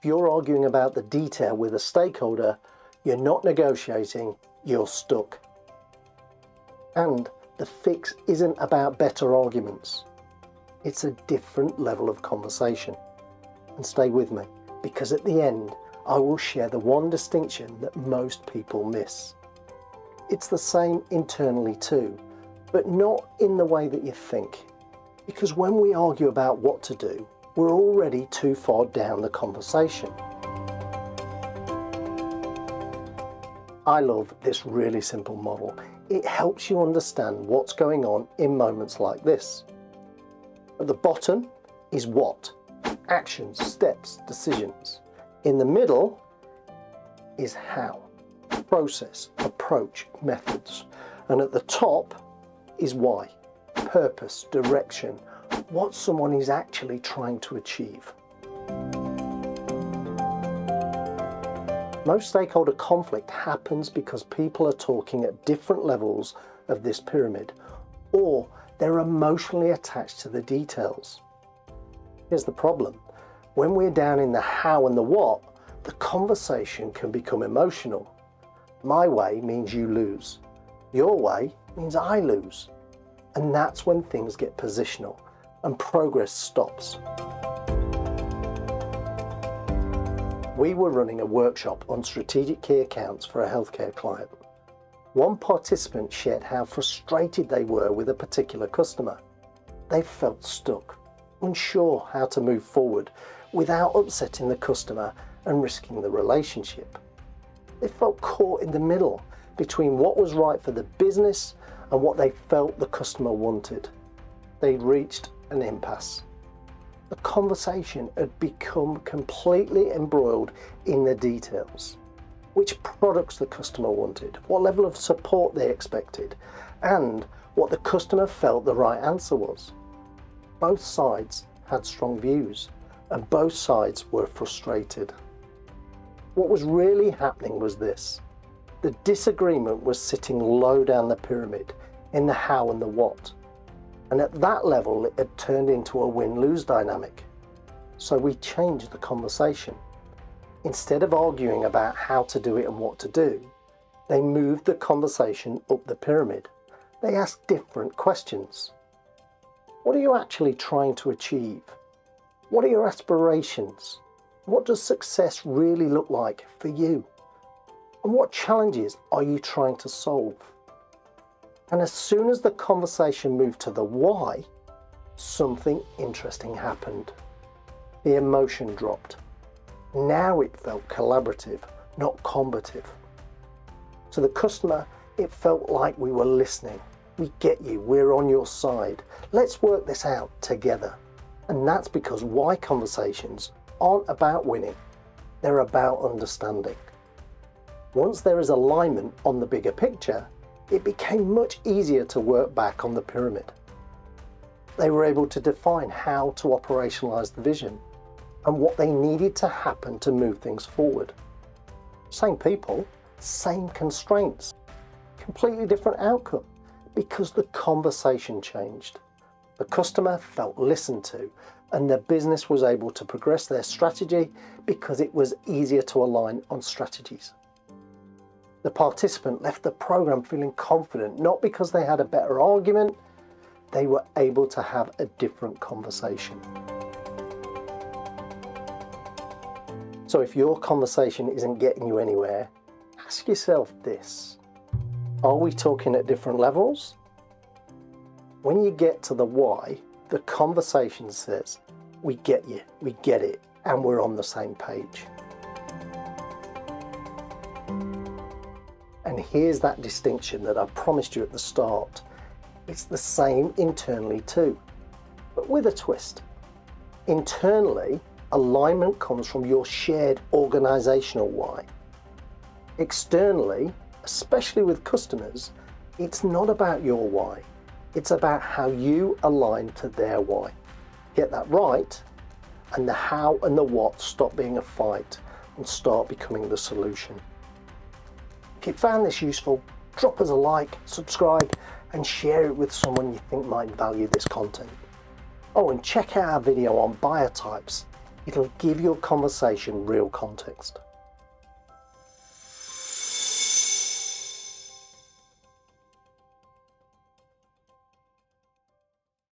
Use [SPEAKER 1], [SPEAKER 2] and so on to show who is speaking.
[SPEAKER 1] If you're arguing about the detail with a stakeholder, you're not negotiating, you're stuck. And the fix isn't about better arguments. It's a different level of conversation. And stay with me, because at the end, I will share the one distinction that most people miss. It's the same internally too, but not in the way that you think. Because when we argue about what to do, we're already too far down the conversation. I love this really simple model. It helps you understand what's going on in moments like this. At the bottom is what? Actions, steps, decisions. In the middle is how. Process, approach, methods. And at the top is why. Purpose, direction, what someone is actually trying to achieve. Most stakeholder conflict happens because people are talking at different levels of this pyramid, or they're emotionally attached to the details. Here's the problem. When we're down in the how and the what, the conversation can become emotional. My way means you lose. Your way means I lose. And that's when things get positional and progress stops. We were running a workshop on strategic key accounts for a healthcare client. One participant shared how frustrated they were with a particular customer. They felt stuck, unsure how to move forward without upsetting the customer and risking the relationship. They felt caught in the middle between what was right for the business and what they felt the customer wanted. They'd reached an impasse. The conversation had become completely embroiled in the details. Which products the customer wanted, what level of support they expected, and what the customer felt the right answer was. Both sides had strong views, and both sides were frustrated. What was really happening was this. The disagreement was sitting low down the pyramid, in the how and the what. And at that level, it had turned into a win-lose dynamic. So we changed the conversation. Instead of arguing about how to do it and what to do, they moved the conversation up the pyramid. They asked different questions. What are you actually trying to achieve? What are your aspirations? What does success really look like for you? And what challenges are you trying to solve? And as soon as the conversation moved to the why, something interesting happened. The emotion dropped. Now it felt collaborative, not combative. To the customer, it felt like we were listening. We get you, we're on your side. Let's work this out together. And that's because why conversations aren't about winning, they're about understanding. Once there is alignment on the bigger picture, it became much easier to work back on the pyramid. They were able to define how to operationalize the vision and what they needed to happen to move things forward. Same people, same constraints, completely different outcome because the conversation changed. The customer felt listened to and the business was able to progress their strategy because it was easier to align on strategies. The participant left the program feeling confident, not because they had a better argument, they were able to have a different conversation. So if your conversation isn't getting you anywhere, ask yourself this. Are we talking at different levels? When you get to the why, the conversation says, we get you, we get it, and we're on the same page. And here's that distinction that I promised you at the start. It's the same internally too, but with a twist. Internally, alignment comes from your shared organizational why. Externally, especially with customers, it's not about your why. It's about how you align to their why. Get that right, and the how and the what stop being a fight and start becoming the solution. If you found this useful, drop us a like, subscribe, and share it with someone you think might value this content. Oh, and check out our video on buyer types. It'll give your conversation real context.